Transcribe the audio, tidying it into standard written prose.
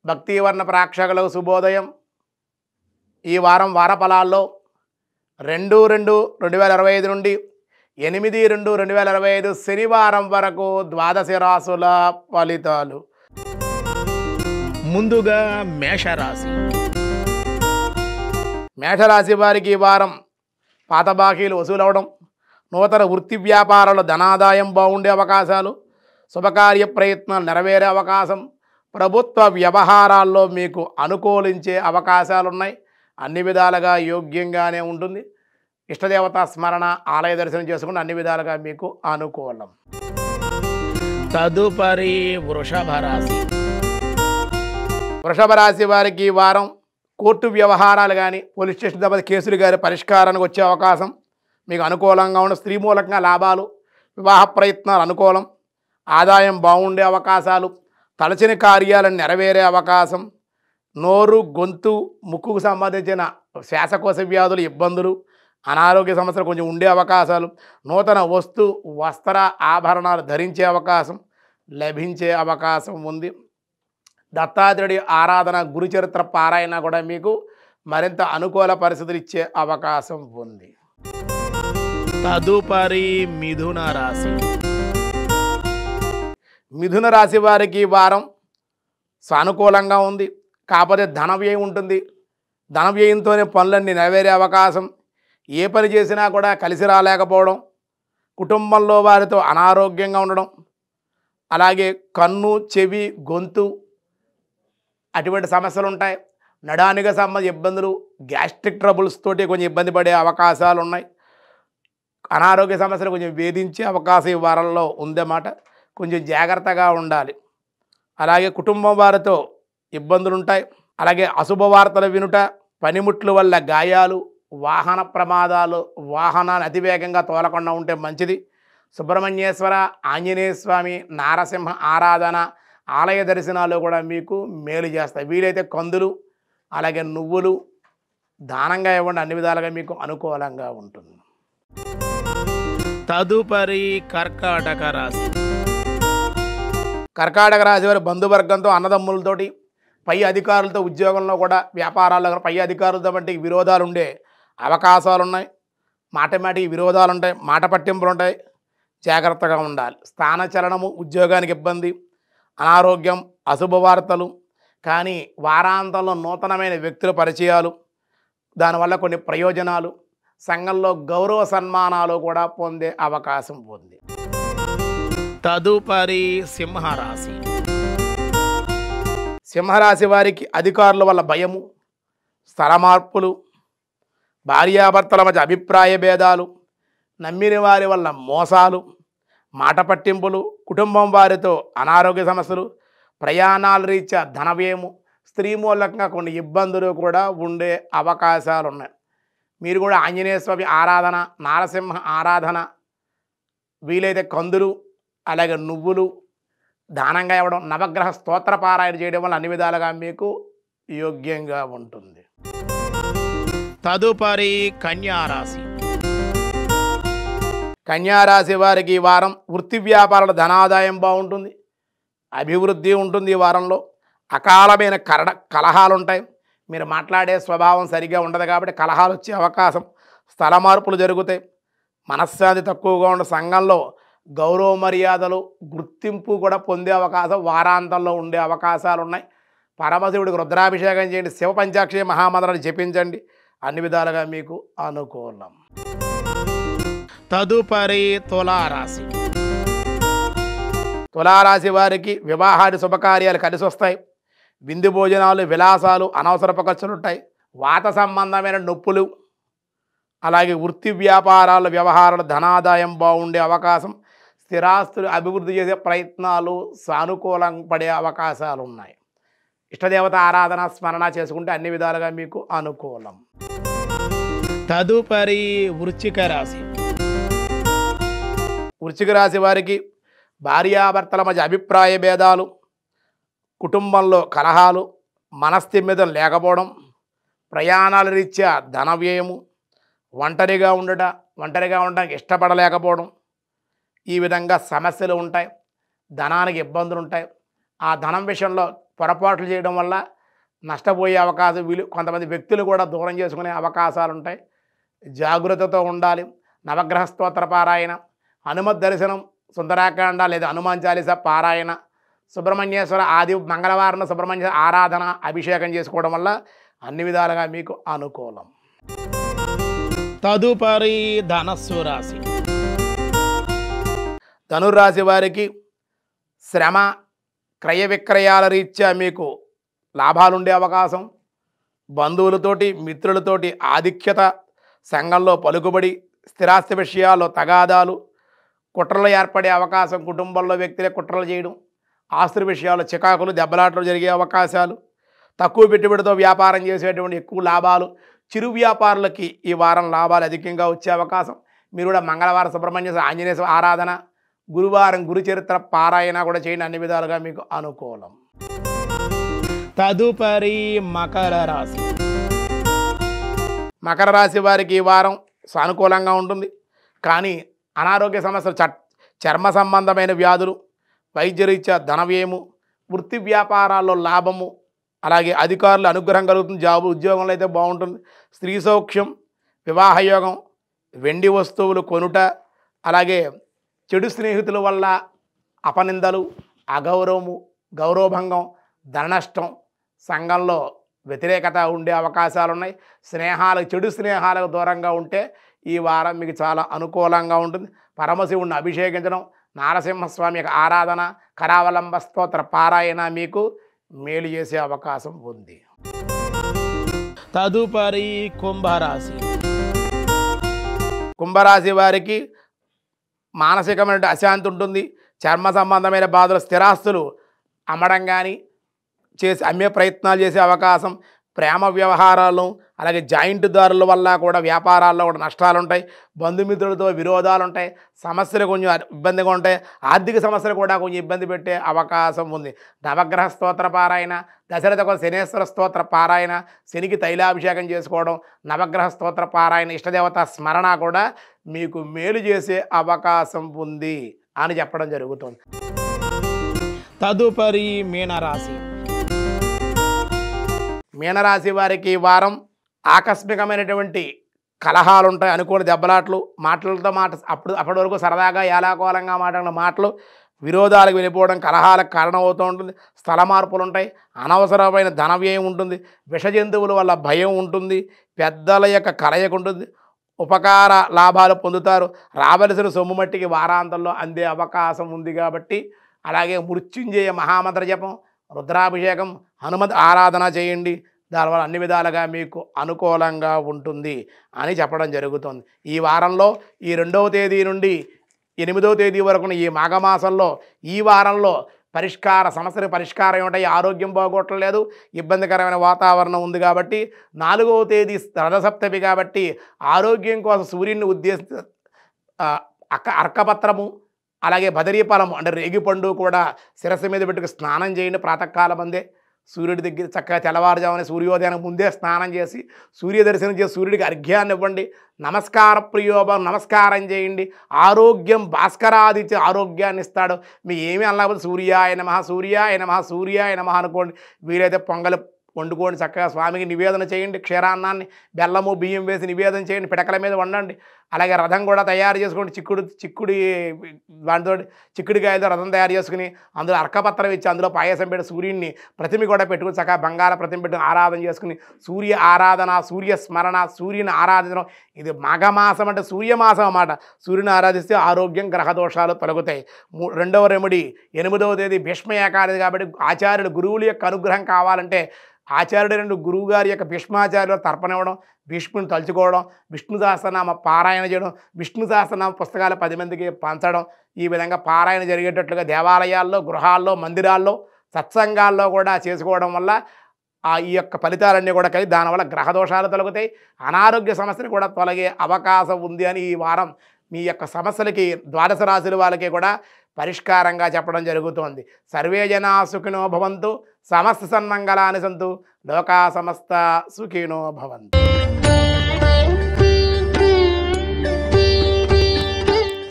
భక్తివర్ణ ప్రేక్షకులకు శుభోదయం. ఈ వారం వారఫలాల్లో 2/2/2025 నుండి 8/2/2025 శనివారం వరకు ద్వాదశ రాశుల ఫలితాలు. ముందుగా మేషరాశి. మేషరాశి వారికి ఈ వారం పాత బాకీలు వసూలవడం, నూతన వృత్తి వ్యాపారాలు ధనాదాయం బాగుండే అవకాశాలు, శుభకార్య ప్రయత్నాలు నెరవేరే అవకాశం, ప్రభుత్వ వ్యవహారాల్లో మీకు అనుకూలించే అవకాశాలు ఉన్నాయి. అన్ని విధాలుగా యోగ్యంగానే ఉంటుంది. ఇష్టదేవత స్మరణ, ఆలయ దర్శనం చేసుకుంటే అన్ని విధాలుగా మీకు అనుకూలం. తదుపరి వృషభ రాశి. వృషభ రాశి వారికి ఈ వారం కోర్టు వ్యవహారాలు కానీ, పోలీస్ స్టేషన్ దగ్గర కేసులు కానీ పరిష్కారానికి వచ్చే అవకాశం మీకు అనుకూలంగా ఉన్న. స్త్రీ మూలకంగా లాభాలు, వివాహ ప్రయత్నాలు అనుకూలం, ఆదాయం బాగుండే అవకాశాలు, తలచిన కార్యాలను నెరవేరే అవకాశం, నోరు, గొంతు, ముక్కుకు సంబంధించిన శ్వాసకోశ వ్యాధులు, ఇబ్బందులు, అనారోగ్య సమస్యలు కొంచెం ఉండే అవకాశాలు, నూతన వస్త్ర ఆభరణాలు ధరించే అవకాశం లభించే అవకాశం ఉంది. దత్తాత్రేయుడి ఆరాధన, గురుచరిత్ర పారాయణ కూడా మీకు మరింత అనుకూల పరిస్థితులు ఇచ్చే అవకాశం ఉంది. తదుపరి మిథున రాశి. మిథున రాశి వారికి ఈ వారం సానుకూలంగా ఉంది. కాకపోతే ధన వ్యయం ఉంటుంది. ధన వ్యయంతోనే పనులన్నీ నెరవేరే అవకాశం, ఏ పని చేసినా కూడా కలిసి రాలేకపోవడం, కుటుంబంలో వారితో అనారోగ్యంగా ఉండడం, అలాగే కన్ను, చెవి, గొంతు అటువంటి సమస్యలు ఉంటాయి. నడానికి సంబంధించిన ఇబ్బందులు, గ్యాస్ట్రిక్ ట్రబుల్స్ తోటి కొంచెం ఇబ్బంది పడే అవకాశాలు ఉన్నాయి. అనారోగ్య సమస్యలు కొంచెం వేధించే అవకాశం ఈ వారంలో ఉందన్నమాట. కొంచెం జాగ్రత్తగా ఉండాలి. అలాగే కుటుంబం వారితో ఇబ్బందులు ఉంటాయి. అలాగే అశుభ వార్తలు వినుట, పనిముట్ల వల్ల గాయాలు, వాహన ప్రమాదాలు, వాహనాన్ని అతివేగంగా తోలకుండా ఉంటే మంచిది. సుబ్రహ్మణ్యేశ్వర, ఆంజనేయ స్వామి, నారసింహ ఆరాధన, ఆలయ దర్శనాలు కూడా మీకు మేలు చేస్తాయి. వీలైతే కందులు, అలాగే నువ్వులు దానంగా ఇవ్వండి. అన్ని విధాలుగా మీకు అనుకూలంగా ఉంటుంది. తదుపరి కర్కాటక రాశి. కర్కాటక రాశి వారి బంధువర్గంతో, అన్నదమ్ములతోటి, పై అధికారులతో, ఉద్యోగంలో కూడా వ్యాపారాల్లో పై అధికారులతో వంటి విరోధాలు ఉండే అవకాశాలు ఉన్నాయి. మాటిమాటికి విరోధాలు ఉంటాయి, మాట పట్టింపులు ఉంటాయి. జాగ్రత్తగా ఉండాలి. స్థానచలనము, ఉద్యోగానికి ఇబ్బంది, అనారోగ్యం, అశుభ వార్తలు. కానీ వారాంతంలో నూతనమైన వ్యక్తుల పరిచయాలు, దానివల్ల కొన్ని ప్రయోజనాలు, సంఘంలో గౌరవ సన్మానాలు కూడా పొందే అవకాశం ఉంది. తదుపరి సింహరాశి. సింహరాశి వారికి అధికారుల వల్ల భయము, స్థల మార్పులు, భార్యాభర్తల మధ్య అభిప్రాయ భేదాలు, నమ్మిన వారి వల్ల మోసాలు, మాట పట్టింపులు, కుటుంబం వారితో అనారోగ్య సమస్యలు, ప్రయాణాల రీత్యా ధన వ్యయము, స్త్రీ మూలకంగా కొన్ని ఇబ్బందులు కూడా ఉండే అవకాశాలు ఉన్నాయి. మీరు కూడా ఆంజనేయ స్వామి ఆరాధన, నారసింహ ఆరాధన, వీలైతే కందులు, అలాగే నువ్వులు దానంగా ఇవ్వడం, నవగ్రహ స్తోత్ర పారాయణ చేయడం వల్ల అన్ని విధాలుగా మీకు యోగ్యంగా ఉంటుంది. తదుపరి కన్యారాశి. కన్యారాశి వారికి ఈ వారం వృత్తి వ్యాపారాల ధనాదాయం బాగుంటుంది, అభివృద్ధి ఉంటుంది. ఈ వారంలో అకాలమైన కలహాలు ఉంటాయి. మీరు మాట్లాడే స్వభావం సరిగా ఉండదు కాబట్టి కలహాలు వచ్చే అవకాశం, స్థల మార్పులు జరుగుతాయి. మనశ్శాంతి తక్కువగా ఉండే, సంఘంలో గౌరవ మర్యాదలు, గుర్తింపు కూడా పొందే అవకాశం వారాంతంలో ఉండే అవకాశాలు ఉన్నాయి. పరమశివుడికి రుద్రాభిషేకం చేయండి, శివ పంచాక్షరి మహామంత్రాన్ని జపించండి. అన్ని విధాలుగా మీకు అనుకూలం. తదుపరి తులారాశి. తులారాశి వారికి వివాహాది శుభకార్యాలు కలిసి వస్తాయి. విందు భోజనాలు, విలాసాలు, అనవసరపు ఖర్చులు ఉంటాయి. వాత సంబంధమైన నొప్పులు, అలాగే వృత్తి వ్యాపారాల వ్యవహారాలు ధనాదాయం బాగుండే అవకాశం, స్థిరాస్తులు అభివృద్ధి చేసే ప్రయత్నాలు సానుకూలం పడే అవకాశాలు ఉన్నాయి. ఇష్టదేవత ఆరాధన, స్మరణ చేసుకుంటే అన్ని విధాలుగా మీకు అనుకూలం. తదుపరి వృశ్చిక రాశి. వృశ్చిక రాశి వారికి భార్యాభర్తల మధ్య అభిప్రాయ భేదాలు, కుటుంబంలో కలహాలు, మనస్థిమితం లేకపోవడం, ప్రయాణాల రీత్యా ధన వ్యయము, ఒంటరిగా ఉండడానికి ఇష్టపడలేకపోవడం, ఈ విధంగా సమస్యలు ఉంటాయి. ధనానికి ఇబ్బందులు ఉంటాయి. ఆ ధనం విషయంలో పొరపాట్లు చేయడం వల్ల నష్టపోయే అవకాశం కొంతమంది వ్యక్తులు కూడా దూరం చేసుకునే అవకాశాలు ఉంటాయి. జాగ్రత్తతో ఉండాలి. నవగ్రహ స్తోత్ర పారాయణ, హనుమత్ దర్శనం, సుందరాకాండ లేదా హనుమాన్ చాలీస పారాయణ, సుబ్రహ్మణ్యేశ్వర ఆది మంగళవారం సుబ్రహ్మణ్య ఆరాధన అభిషేకం చేసుకోవడం వల్ల అన్ని విధాలుగా మీకు అనుకూలం. తదుపరి ధనస్సు రాశి. ధనుర్రాశి వారికి శ్రమ, క్రయ విక్రయాల రీత్యా మీకు లాభాలుండే అవకాశం, బంధువులతోటి మిత్రులతోటి ఆధిక్యత, సంఘంలో పలుకుబడి, స్థిరాస్తి విషయాల్లో తగాదాలు, కుట్రలు ఏర్పడే అవకాశం, కుటుంబంలో వ్యక్తులే కుట్రలు చేయడం, ఆస్తుల విషయాల్లో చికాకులు దెబ్బలాటలు జరిగే అవకాశాలు, తక్కువ పెట్టుబడితో వ్యాపారం చేసేటువంటి ఎక్కువ లాభాలు, చిరు వ్యాపారులకి ఈ వారం లాభాలు అధికంగా వచ్చే అవకాశం. మీరు కూడా మంగళవారం సుబ్రహ్మణ్య ఆంజనేయ స్వామి ఆరాధన, గురువారం గురు చరిత్ర పారాయణ కూడా చేయండి. అన్ని విధాలుగా మీకు అనుకూలం. తదుపరి మకర రాశి. మకర రాశి వారికి ఈ వారం సానుకూలంగా ఉంటుంది. కానీ అనారోగ్య సమస్యలు, చర్మ సంబంధమైన వ్యాధులు, వైద్యరీత్యా ధన వ్యయము, వృత్తి వ్యాపారాల్లో లాభము, అలాగే అధికారుల అనుగ్రహం కలుగుతుంది. జాబు ఉద్యోగంలో అయితే బాగుంటుంది. స్త్రీ సౌఖ్యం, వివాహయోగం, వెండి వస్తువులు కొనుట, అలాగే చెడు స్నేహితుల వల్ల అపనిందలు, అగౌరవము, గౌరవభంగం, ధన నష్టం, సంఘంలో వ్యతిరేకత ఉండే అవకాశాలు ఉన్నాయి. చెడు స్నేహాలకు దూరంగా ఉంటే ఈ వారం మీకు చాలా అనుకూలంగా ఉంటుంది. పరమశివుణ్ణి అభిషేకించడం, నారసింహస్వామి యొక్క ఆరాధన, కరావలంబ స్తోత్ర పారాయణ మీకు మేలు చేసే అవకాశం ఉంది. తదుపరి కుంభరాశి. కుంభరాశి వారికి మానసికమైన అశాంతి ఉంటుంది. చర్మ సంబంధమైన బాధలు, స్థిరాస్తులు అమ్మడం కానీ అమ్మే ప్రయత్నాలు చేసే అవకాశం, ప్రేమ వ్యవహారాలు, అలాగే జాయింట్ దారుల వల్ల కూడా వ్యాపారాల్లో కూడా నష్టాలు ఉంటాయి. బంధుమిత్రులతో విరోధాలు ఉంటాయి. సమస్యలు కొంచెం ఇబ్బందిగా ఉంటాయి. ఆర్థిక సమస్యలు కూడా కొంచెం ఇబ్బంది పెట్టే అవకాశం ఉంది. నవగ్రహ స్తోత్ర పారాయణ, దశరథ శనేశ్వర స్తోత్ర పారాయణ, శనికి తైలాభిషేకం చేసుకోవడం, నవగ్రహ స్తోత్ర పారాయణ, ఇష్టదేవత స్మరణ కూడా మీకు మేలు చేసే అవకాశం ఉంది అని చెప్పడం జరుగుతుంది. తదుపరి మీనరాశి. మీనరాశి వారికి ఈ వారం ఆకస్మికమైనటువంటి కలహాలు ఉంటాయి. అనుకోని దెబ్బలాట్లు, మాటలతో అప్పటి వరకు సరదాగా ఏలాకోలంగా మాట్లాడిన మాటలు విరోధాలకు వెళ్ళిపోవడం, కలహాలకు కారణమవుతూ ఉంటుంది. స్థల మార్పులు ఉంటాయి. అనవసరమైన ధన వ్యయం ఉంటుంది. విష జంతువుల వల్ల భయం ఉంటుంది. పెద్దల యొక్క కలయిక ఉంటుంది. ఉపకార లాభాలు పొందుతారు. రావలసిన సొమ్ము మట్టికి వారాంతంలో అందే అవకాశం ఉంది కాబట్టి, అలాగే మృత్యుంజయ మహామంత్ర జపం, రుద్రాభిషేకం, హనుమత్ ఆరాధన చేయండి. దానివల్ల అన్ని విధాలుగా మీకు అనుకూలంగా ఉంటుంది అని చెప్పడం జరుగుతుంది. ఈ వారంలో ఈ 2వ తేదీ నుండి 8వ తేదీ వరకు ఈ మాఘమాసంలో ఈ వారంలో సమస్యల పరిష్కారం ఏమిటాయి. ఆరోగ్యం బాగోట్లేదు, ఇబ్బందికరమైన వాతావరణం ఉంది కాబట్టి 4వ తేదీ రథసప్తమి కాబట్టి ఆరోగ్యం కోసం సూర్యుడిని ఉద్దేశించి అర్కపత్రము, అలాగే బదరీఫలము అంటే రేగిపండు కూడా శిరస్సు మీద పెట్టుకు స్నానం చేయండి. ప్రాతకాలం అందే సూర్యుడి దగ్గర చక్కగా తెల్లవారుజామున సూర్యోదయానికి ముందే స్నానం చేసి సూర్య దర్శనం చేసి సూర్యుడికి అర్ఘ్యాన్ని ఇవ్వండి. నమస్కార ప్రియోభం, నమస్కారం చేయండి. ఆరోగ్యం భాస్కరాదిత్య ఆరోగ్యాన్ని ఇస్తాడు. మీ ఏమీ అనలేకపోతే సూర్యాయ నమః, సూర్యాయ నమః, సూర్యాయ నమః అనుకోండి. వీలైతే పొంగల్ వండుకోండి. చక్కగా స్వామికి నివేదన చేయండి. క్షీరాన్నాన్ని బెల్లము బియ్యం వేసి నివేదన చేయండి. పిడకల మీద వండండి. అలాగే రథం కూడా తయారు చేసుకోండి. చిక్కుడికాయలతో రథం తయారు చేసుకుని అందులో అర్కపత్రం ఇచ్చి అందులో పాయసం పెట్టి సూర్యుడిని ప్రతిమ కూడా పెట్టుకుని చక్కగా బంగాళ ప్రతిమ పెట్టుకుని ఆరాధన చేసుకుని సూర్య ఆరాధన, సూర్య స్మరణ, సూర్యుని ఆరాధించడం. ఇది మాఘమాసం అంటే సూర్యమాసం అన్నమాట. సూర్యుని ఆరాధిస్తే ఆరోగ్యం, గ్రహదోషాలు తొలగుతాయి. 2వ రెమెడీ 8వ తేదీ భీష్మ ఏకాదశి కాబట్టి ఆచార్యుడు గురువుల యొక్క అనుగ్రహం కావాలంటే ఆచార్యుడు గురువు గారి యొక్క భీష్మాచార్యులు తర్పణ ఇవ్వడం, భీష్ముని తలుచుకోవడం, విష్ణు సహస్రనామ పారాయణ చేయడం, విష్ణు సహస్రనామ పుస్తకాలు 10 మందికి పంచడం. ఈ విధంగా పారాయణ జరిగేటట్లుగా దేవాలయాల్లో, గృహాల్లో, మందిరాల్లో, సత్సంగాల్లో కూడా చేసుకోవడం వల్ల ఈ యొక్క ఫలితాలన్నీ కూడా కలిగి దానివల్ల గ్రహదోషాలు తొలగుతాయి. అనారోగ్య సమస్యలు కూడా తొలగే అవకాశం ఉంది అని ఈ వారం మీ యొక్క సమస్యలకి 12 రాశుల వాళ్ళకి కూడా పరిష్కారంగా చెప్పడం జరుగుతోంది. సర్వే జనా సుఖినో భవంతు, సమస్త సన్మంగళాని సంతు, లోకా సమస్త సుఖినో భవంతు.